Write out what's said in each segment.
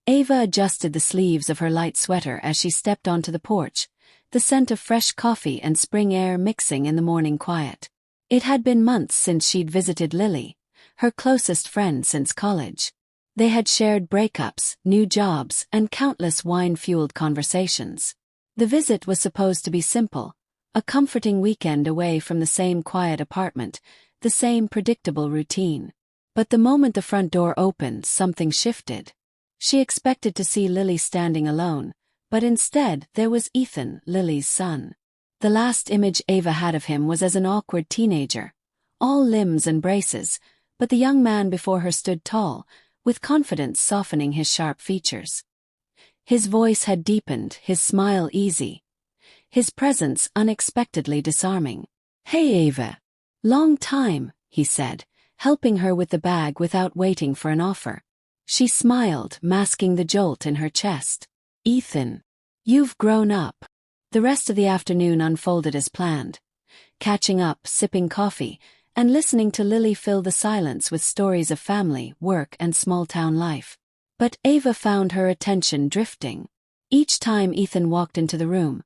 Ava adjusted the sleeves of her light sweater as she stepped onto the porch, the scent of fresh coffee and spring air mixing in the morning quiet. It had been months since she'd visited Lily, her closest friend since college. They had shared breakups, new jobs, and countless wine-fueled conversations. The visit was supposed to be simple, a comforting weekend away from the same quiet apartment, the same predictable routine. But the moment the front door opened, something shifted. She expected to see Lily standing alone, but instead there was Ethan, Lily's son. The last image Ava had of him was as an awkward teenager, all limbs and braces, but the young man before her stood tall, with confidence softening his sharp features. His voice had deepened, his smile easy, his presence unexpectedly disarming. "Hey Ava. Long time," he said, helping her with the bag without waiting for an offer. She smiled, masking the jolt in her chest. "Ethan. You've grown up." The rest of the afternoon unfolded as planned. Catching up, sipping coffee, and listening to Lily fill the silence with stories of family, work, and small-town life. But Ava found her attention drifting. Each time Ethan walked into the room,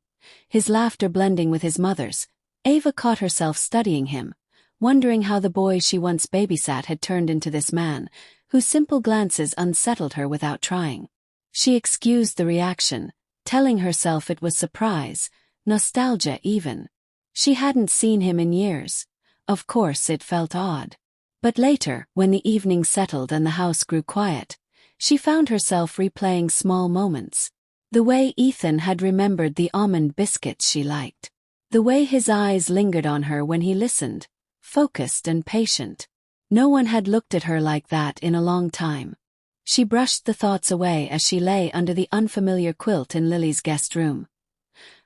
his laughter blending with his mother's, Ava caught herself studying him, wondering how the boy she once babysat had turned into this man, whose simple glances unsettled her without trying. She excused the reaction, telling herself it was surprise, nostalgia even. She hadn't seen him in years. Of course it felt odd. But later, when the evening settled and the house grew quiet, she found herself replaying small moments. The way Ethan had remembered the almond biscuits she liked. The way his eyes lingered on her when he listened, focused and patient. No one had looked at her like that in a long time. She brushed the thoughts away as she lay under the unfamiliar quilt in Lily's guest room,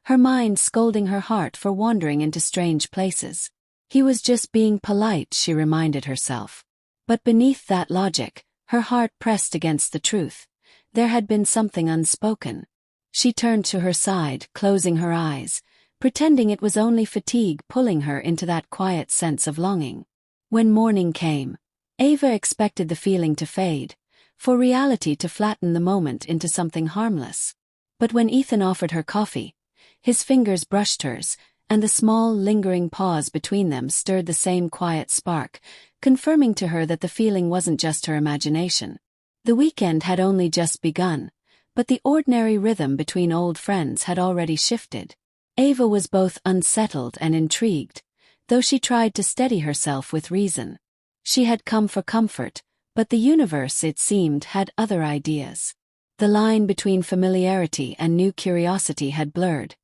her mind scolding her heart for wandering into strange places. He was just being polite, she reminded herself. But beneath that logic, her heart pressed against the truth. There had been something unspoken. She turned to her side, closing her eyes, pretending it was only fatigue pulling her into that quiet sense of longing. When morning came, Ava expected the feeling to fade, for reality to flatten the moment into something harmless. But when Ethan offered her coffee, his fingers brushed hers, and the small, lingering pause between them stirred the same quiet spark, confirming to her that the feeling wasn't just her imagination. The weekend had only just begun, but the ordinary rhythm between old friends had already shifted. Ava was both unsettled and intrigued, though she tried to steady herself with reason. She had come for comfort, but the universe, it seemed, had other ideas. The line between familiarity and new curiosity had blurred,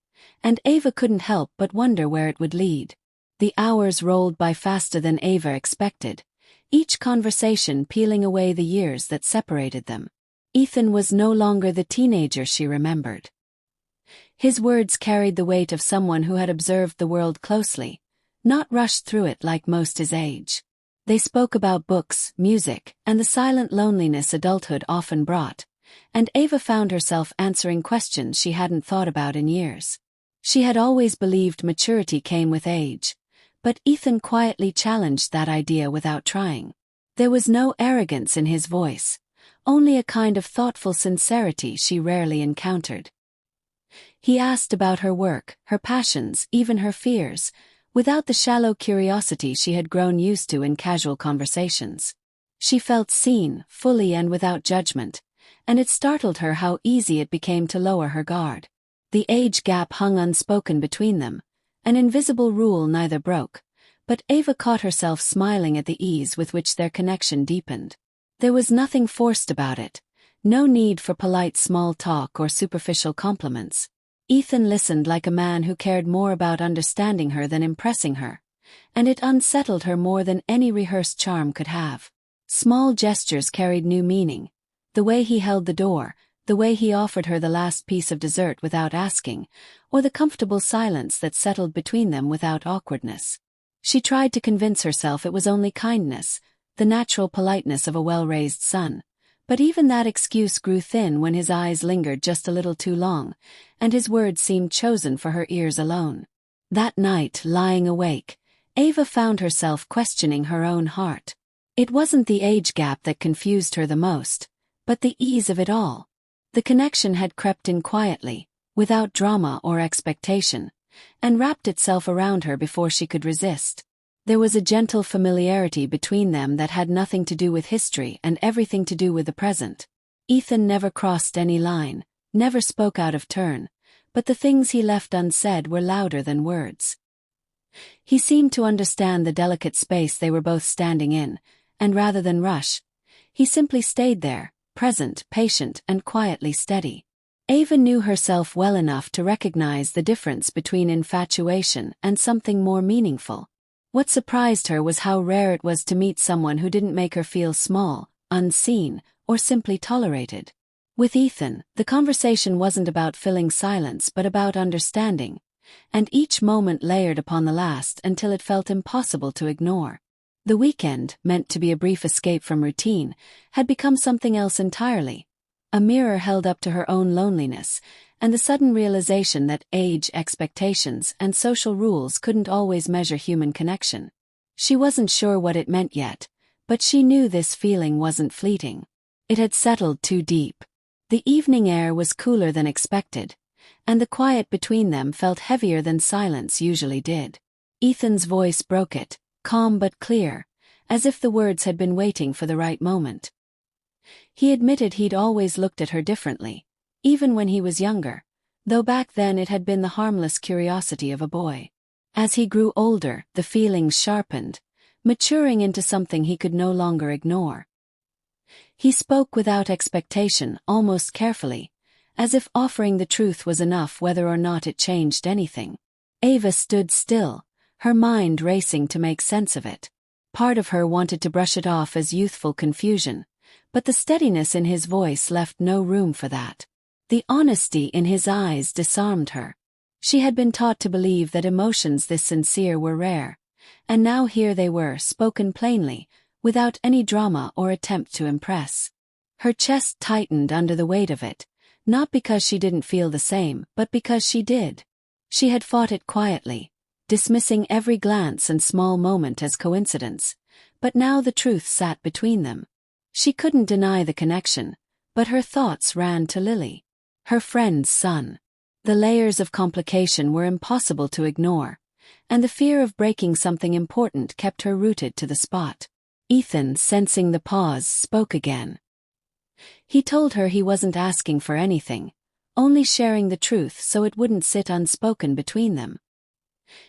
and Ava couldn't help but wonder where it would lead. The hours rolled by faster than Ava expected, each conversation peeling away the years that separated them. Ethan was no longer the teenager she remembered. His words carried the weight of someone who had observed the world closely, not rushed through it like most his age. They spoke about books, music, and the silent loneliness adulthood often brought, and Ava found herself answering questions she hadn't thought about in years. She had always believed maturity came with age, but Ethan quietly challenged that idea without trying. There was no arrogance in his voice, only a kind of thoughtful sincerity she rarely encountered. He asked about her work, her passions, even her fears, without the shallow curiosity she had grown used to in casual conversations. She felt seen, fully and without judgment, and it startled her how easy it became to lower her guard. The age gap hung unspoken between them, an invisible rule neither broke, but Ava caught herself smiling at the ease with which their connection deepened. There was nothing forced about it, no need for polite small talk or superficial compliments. Ethan listened like a man who cared more about understanding her than impressing her, and it unsettled her more than any rehearsed charm could have. Small gestures carried new meaning. The way he held the door, the way he offered her the last piece of dessert without asking, or the comfortable silence that settled between them without awkwardness. She tried to convince herself it was only kindness, the natural politeness of a well-raised son. But even that excuse grew thin when his eyes lingered just a little too long, and his words seemed chosen for her ears alone. That night, lying awake, Ava found herself questioning her own heart. It wasn't the age gap that confused her the most, but the ease of it all. The connection had crept in quietly, without drama or expectation, and wrapped itself around her before she could resist. There was a gentle familiarity between them that had nothing to do with history and everything to do with the present. Ethan never crossed any line, never spoke out of turn, but the things he left unsaid were louder than words. He seemed to understand the delicate space they were both standing in, and rather than rush, he simply stayed there, present, patient, and quietly steady. Ava knew herself well enough to recognize the difference between infatuation and something more meaningful. What surprised her was how rare it was to meet someone who didn't make her feel small, unseen, or simply tolerated. With Ethan, the conversation wasn't about filling silence but about understanding, and each moment layered upon the last until it felt impossible to ignore. The weekend, meant to be a brief escape from routine, had become something else entirely. A mirror held up to her own loneliness, and the sudden realization that age, expectations, and social rules couldn't always measure human connection. She wasn't sure what it meant yet, but she knew this feeling wasn't fleeting. It had settled too deep. The evening air was cooler than expected, and the quiet between them felt heavier than silence usually did. Ethan's voice broke it, calm but clear, as if the words had been waiting for the right moment. He admitted he'd always looked at her differently, even when he was younger, though back then it had been the harmless curiosity of a boy. As he grew older, the feelings sharpened, maturing into something he could no longer ignore. He spoke without expectation, almost carefully, as if offering the truth was enough whether or not it changed anything. Ava stood still, her mind racing to make sense of it. Part of her wanted to brush it off as youthful confusion, but the steadiness in his voice left no room for that. The honesty in his eyes disarmed her. She had been taught to believe that emotions this sincere were rare, and now here they were, spoken plainly, without any drama or attempt to impress. Her chest tightened under the weight of it, not because she didn't feel the same, but because she did. She had fought it quietly, dismissing every glance and small moment as coincidence, but now the truth sat between them. She couldn't deny the connection, but her thoughts ran to Lily, her friend's son. The layers of complication were impossible to ignore, and the fear of breaking something important kept her rooted to the spot. Ethan, sensing the pause, spoke again. He told her he wasn't asking for anything, only sharing the truth so it wouldn't sit unspoken between them.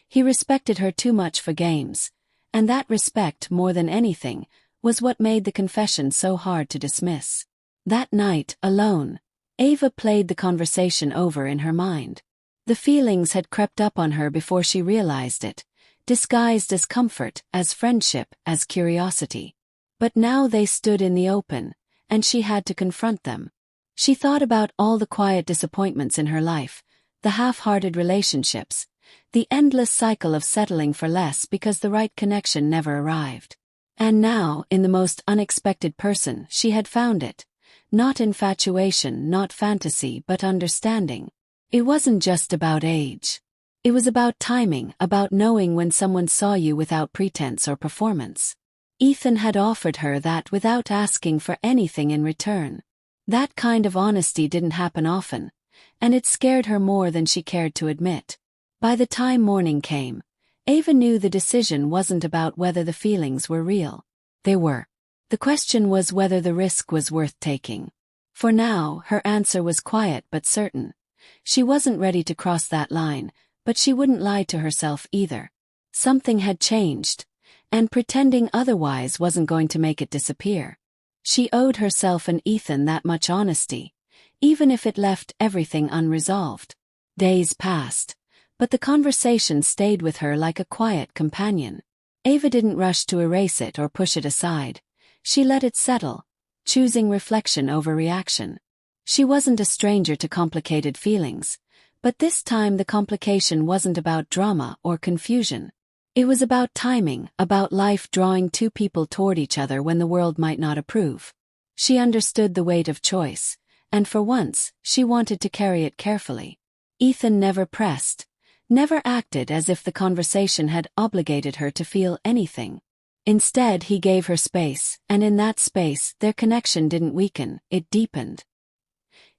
He respected her too much for games, and that respect, more than anything, was what made the confession so hard to dismiss. That night, alone, Ava played the conversation over in her mind. The feelings had crept up on her before she realized it, disguised as comfort, as friendship, as curiosity. But now they stood in the open, and she had to confront them. She thought about all the quiet disappointments in her life, the half-hearted relationships, the endless cycle of settling for less because the right connection never arrived. And now, in the most unexpected person, she had found it. Not infatuation, not fantasy, but understanding. It wasn't just about age. It was about timing, about knowing when someone saw you without pretense or performance. Ethan had offered her that without asking for anything in return. That kind of honesty didn't happen often, and it scared her more than she cared to admit. By the time morning came, Ava knew the decision wasn't about whether the feelings were real. They were. The question was whether the risk was worth taking. For now, her answer was quiet but certain. She wasn't ready to cross that line, but she wouldn't lie to herself either. Something had changed, and pretending otherwise wasn't going to make it disappear. She owed herself and Ethan that much honesty, even if it left everything unresolved. Days passed, but the conversation stayed with her like a quiet companion. Ava didn't rush to erase it or push it aside. She let it settle, choosing reflection over reaction. She wasn't a stranger to complicated feelings, but this time the complication wasn't about drama or confusion. It was about timing, about life drawing two people toward each other when the world might not approve. She understood the weight of choice, and for once, she wanted to carry it carefully. Ethan never pressed, never acted as if the conversation had obligated her to feel anything. Instead, he gave her space, and in that space, their connection didn't weaken, it deepened.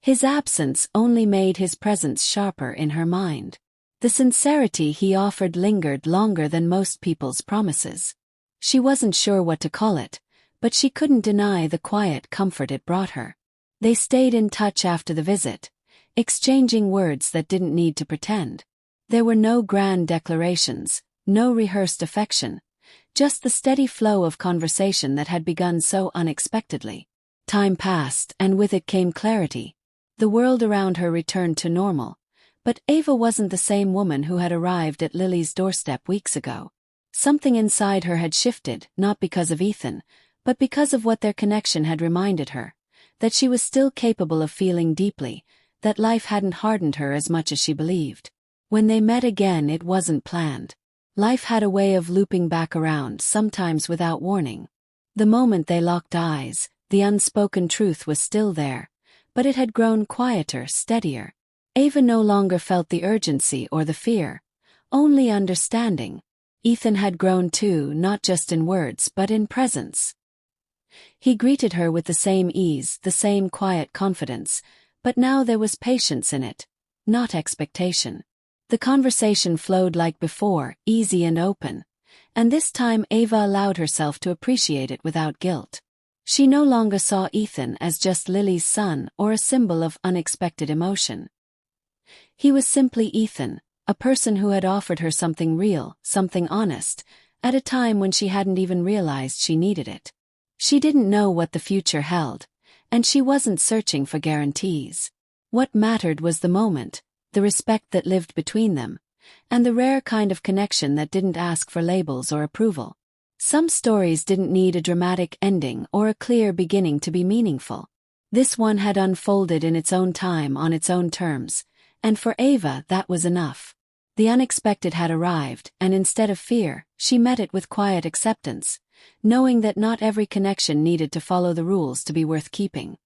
His absence only made his presence sharper in her mind. The sincerity he offered lingered longer than most people's promises. She wasn't sure what to call it, but she couldn't deny the quiet comfort it brought her. They stayed in touch after the visit, exchanging words that didn't need to pretend. There were no grand declarations, no rehearsed affection, just the steady flow of conversation that had begun so unexpectedly. Time passed, and with it came clarity. The world around her returned to normal, but Ava wasn't the same woman who had arrived at Lily's doorstep weeks ago. Something inside her had shifted, not because of Ethan, but because of what their connection had reminded her, that she was still capable of feeling deeply, that life hadn't hardened her as much as she believed. When they met again, it wasn't planned. Life had a way of looping back around, sometimes without warning. The moment they locked eyes, the unspoken truth was still there, but it had grown quieter, steadier. Ava no longer felt the urgency or the fear, only understanding. Ethan had grown too, not just in words but in presence. He greeted her with the same ease, the same quiet confidence, but now there was patience in it, not expectation. The conversation flowed like before, easy and open, and this time Ava allowed herself to appreciate it without guilt. She no longer saw Ethan as just Lily's son or a symbol of unexpected emotion. He was simply Ethan, a person who had offered her something real, something honest, at a time when she hadn't even realized she needed it. She didn't know what the future held, and she wasn't searching for guarantees. What mattered was the moment, the respect that lived between them, and the rare kind of connection that didn't ask for labels or approval. Some stories didn't need a dramatic ending or a clear beginning to be meaningful. This one had unfolded in its own time on its own terms, and for Ava that was enough. The unexpected had arrived, and instead of fear, she met it with quiet acceptance, knowing that not every connection needed to follow the rules to be worth keeping.